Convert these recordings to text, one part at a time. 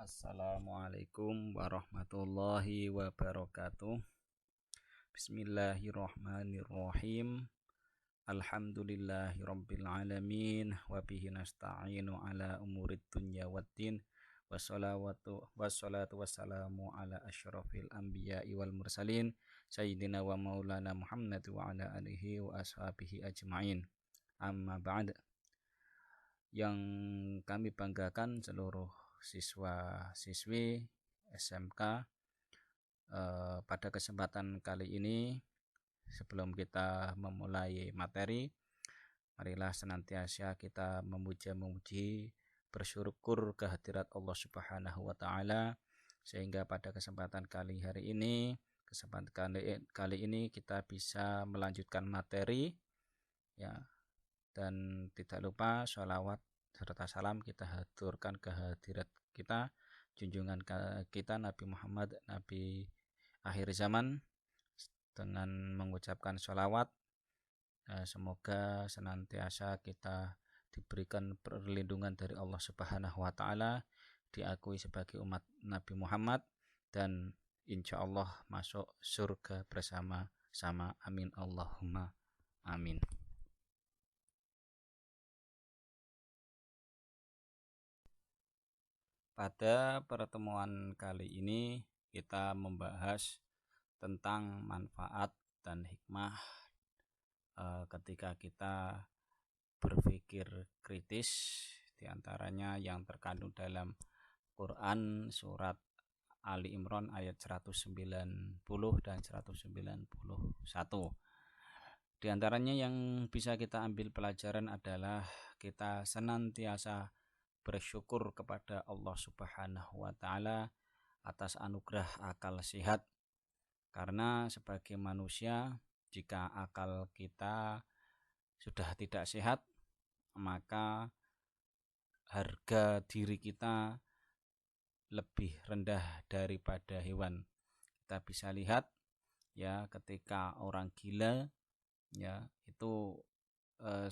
Assalamualaikum warahmatullahi wabarakatuh. Bismillahirrahmanirrahim. Alhamdulillahirabbil alamin wa bihi nasta'inu ala umurid dunya waddin. Wassalatu wassalamu ala asyrafil anbiya'i wal mursalin sayyidina wa maulana Muhammad wa ala alihi wa ashabihi ajmain. Amma ba'd. Yang kami banggakan seluruh siswa-siswi SMK, pada kesempatan kali ini, sebelum kita memulai materi, marilah senantiasa kita memuji, bersyukur kehadirat Allah Subhanahu wa taala, sehingga pada kesempatan kali ini kita bisa melanjutkan materi, ya. Dan tidak lupa sholawat serta salam kita haturkan ke hadirat kita, junjungan kita Nabi Muhammad, Nabi akhir zaman, dengan mengucapkan sholawat. Semoga senantiasa kita diberikan perlindungan dari Allah Subhanahu wa taala, diakui sebagai umat Nabi Muhammad, dan insya Allah masuk surga bersama-sama. Amin Allahumma amin. Pada pertemuan kali ini kita membahas tentang manfaat dan hikmah ketika kita berpikir kritis, diantaranya yang terkandung dalam Quran surat Ali Imran ayat 190 dan 191. Di antaranya yang bisa kita ambil pelajaran adalah kita senantiasa bersyukur kepada Allah Subhanahu wa taala atas anugerah akal sehat, karena sebagai manusia, jika akal kita sudah tidak sehat, maka harga diri kita lebih rendah daripada hewan. Kita bisa lihat, ya, ketika orang gila, ya, itu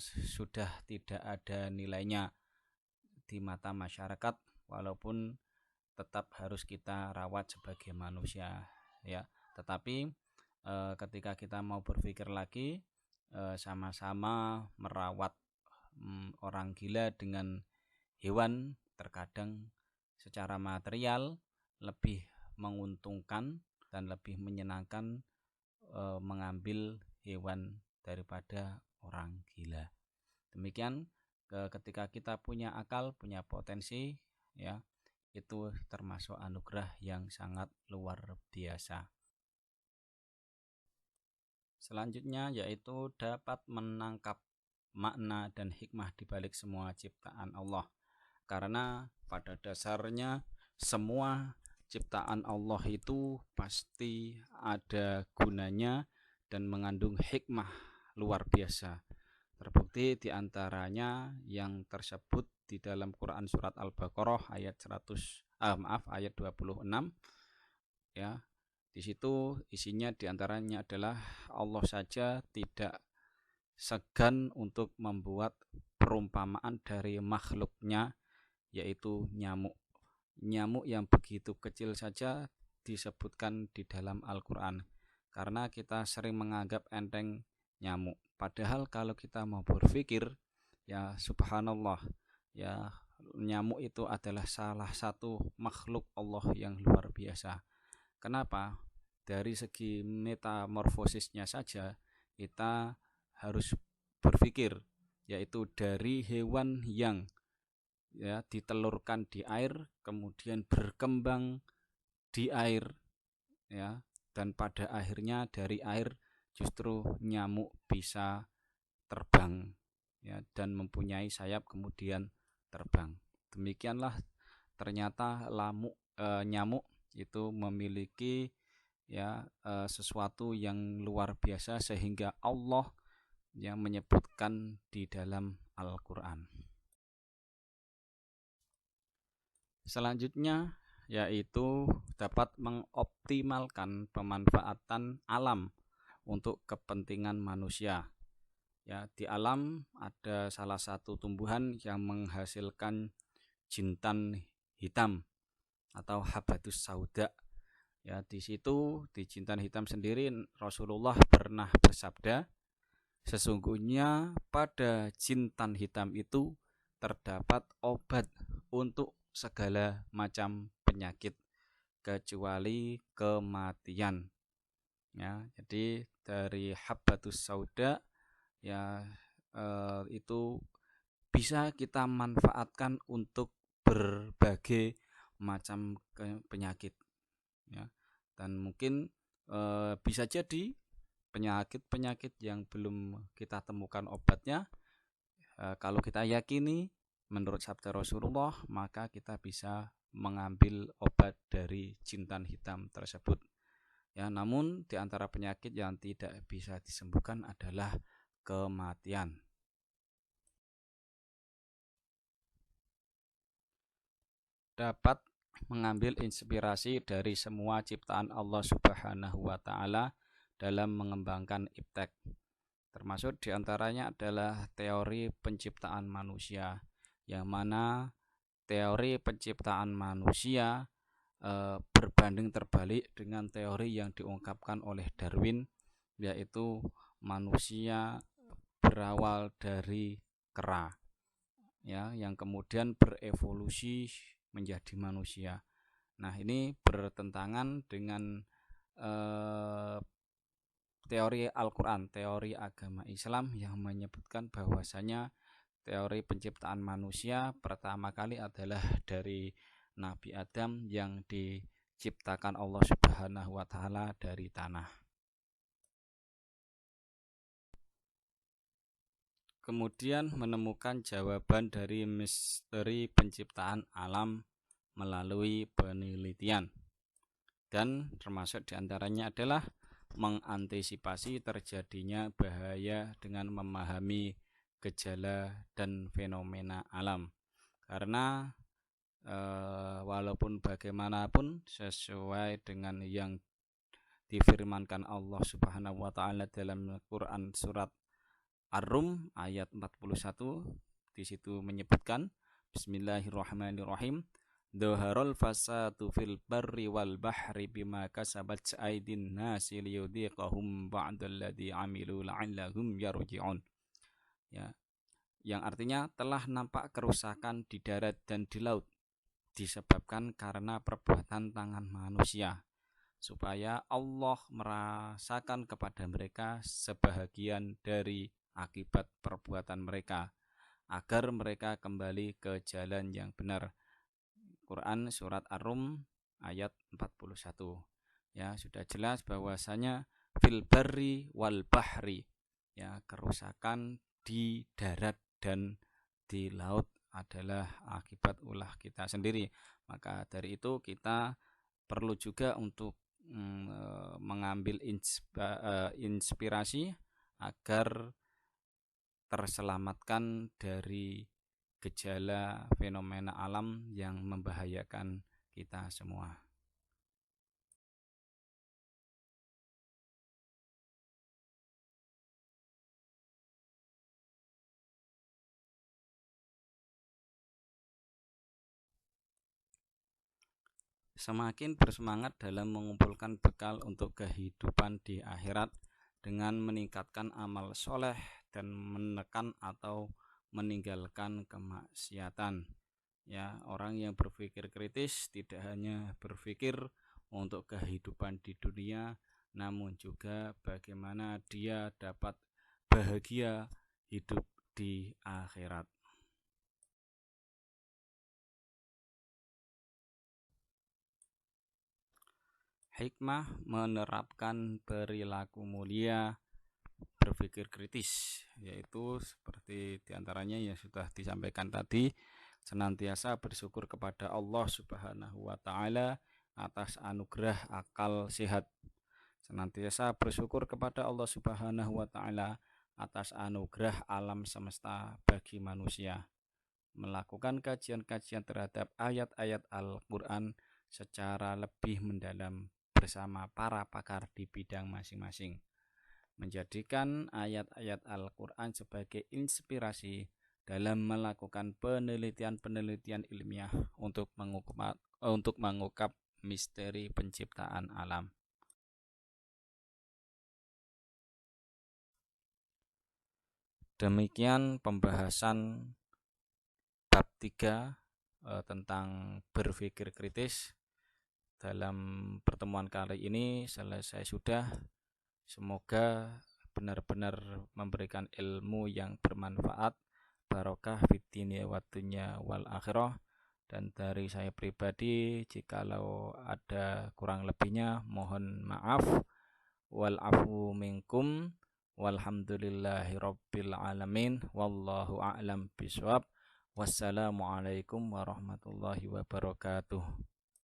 sudah tidak ada nilainya di mata masyarakat, walaupun tetap harus kita rawat sebagai manusia, ya. Tetapi ketika kita mau berpikir lagi, sama-sama merawat orang gila dengan hewan, terkadang secara material lebih menguntungkan dan lebih menyenangkan mengambil hewan daripada orang gila. Demikian ketika kita punya akal, punya potensi, ya, itu termasuk anugerah yang sangat luar biasa. Selanjutnya yaitu dapat menangkap makna dan hikmah di balik semua ciptaan Allah. Karena pada dasarnya semua ciptaan Allah itu pasti ada gunanya dan mengandung hikmah luar biasa. Terbukti diantaranya yang tersebut di dalam Quran surat Al-Baqarah ayat 26, ya. Di situ isinya diantaranya adalah Allah saja tidak segan untuk membuat perumpamaan dari makhluknya, yaitu nyamuk. Nyamuk yang begitu kecil saja disebutkan di dalam Al-Quran, karena kita sering menganggap enteng nyamuk. Padahal kalau kita mau berpikir, ya subhanallah, ya, nyamuk itu adalah salah satu makhluk Allah yang luar biasa. Kenapa? Dari segi metamorfosisnya saja kita harus berpikir, yaitu dari hewan yang, ya, ditelurkan di air, kemudian berkembang di air, ya, dan pada akhirnya dari air justru nyamuk bisa terbang, ya, dan mempunyai sayap kemudian terbang. Demikianlah ternyata nyamuk itu memiliki, ya, sesuatu yang luar biasa, sehingga Allah yang menyebutkan di dalam Al-Quran. Selanjutnya yaitu dapat mengoptimalkan pemanfaatan alam untuk kepentingan manusia. Ya, di alam ada salah satu tumbuhan yang menghasilkan jintan hitam. atau Habbatus Sauda. Ya, di situ di jintan hitam sendiri Rasulullah pernah bersabda, sesungguhnya pada jintan hitam itu terdapat obat untuk segala macam penyakit kecuali kematian. Ya, jadi dari Habbatus Sauda ya itu bisa kita manfaatkan untuk berbagai macam penyakit, ya. Dan mungkin bisa jadi penyakit-penyakit yang belum kita temukan obatnya, kalau kita yakini menurut sabda Rasulullah, maka kita bisa mengambil obat dari jintan hitam tersebut. Ya, namun di antara penyakit yang tidak bisa disembuhkan adalah kematian. Dapat mengambil inspirasi dari semua ciptaan Allah Subhanahu wa taala dalam mengembangkan iptek. Termasuk diantaranya adalah teori penciptaan manusia, yang mana teori penciptaan manusia berbanding terbalik dengan teori yang diungkapkan oleh Darwin, yaitu manusia berawal dari kera, ya, yang kemudian berevolusi menjadi manusia. Nah, ini bertentangan dengan teori Al-Quran, teori agama Islam yang menyebutkan bahwasanya teori penciptaan manusia pertama kali adalah dari Nabi Adam yang diciptakan Allah Subhanahu wa taala dari tanah. Kemudian menemukan jawaban dari misteri penciptaan alam melalui penelitian. Dan termasuk diantaranya adalah mengantisipasi terjadinya bahaya dengan memahami gejala dan fenomena alam. Karena walaupun bagaimanapun sesuai dengan yang difirmankan Allah Subhanahu wa taala dalam Quran surat Ar-Rum ayat 41, di situ menyebutkan Bismillahirrahmanirrahim, Dhaharul fasadu fil barri wal bahri bima kasabat aydin nasi liyudhiqahum ba'dalladzi amilu la'allahum yarji'un. Ya, yang artinya telah nampak kerusakan di darat dan di laut disebabkan karena perbuatan tangan manusia, supaya Allah merasakan kepada mereka sebahagian dari akibat perbuatan mereka, agar mereka kembali ke jalan yang benar. Quran surat Ar-Rum ayat 41. Ya, sudah jelas bahwasanya fil barri wal bahri, ya, kerusakan di darat dan di laut adalah akibat ulah kita sendiri. Maka dari itu kita perlu juga untuk mengambil inspirasi agar terselamatkan dari gejala fenomena alam yang membahayakan kita semua. Semakin bersemangat dalam mengumpulkan bekal untuk kehidupan di akhirat dengan meningkatkan amal soleh dan menekan atau meninggalkan kemaksiatan. Ya, orang yang berpikir kritis tidak hanya berpikir untuk kehidupan di dunia, namun juga bagaimana dia dapat bahagia hidup di akhirat. Hikmah menerapkan perilaku mulia, berpikir kritis, yaitu seperti diantaranya yang sudah disampaikan tadi, senantiasa bersyukur kepada Allah Subhanahu wa taala atas anugerah akal sehat, senantiasa bersyukur kepada Allah Subhanahu wa taala atas anugerah alam semesta bagi manusia, melakukan kajian-kajian terhadap ayat-ayat Al-Quran secara lebih mendalam bersama para pakar di bidang masing-masing, menjadikan ayat-ayat Al-Quran sebagai inspirasi dalam melakukan penelitian-penelitian ilmiah untuk mengungkap misteri penciptaan alam. Demikian pembahasan bab 3 tentang berpikir kritis. Dalam pertemuan kali ini selesai sudah. Semoga benar-benar memberikan ilmu yang bermanfaat, barokah fid dunya wad dunya wal akhirah. Dan dari saya pribadi, jikalau ada kurang lebihnya mohon maaf. Wal afu minkum walhamdulillahi rabbil alamin, wallahu a'lam bishawab. Wassalamualaikum warahmatullahi wabarakatuh.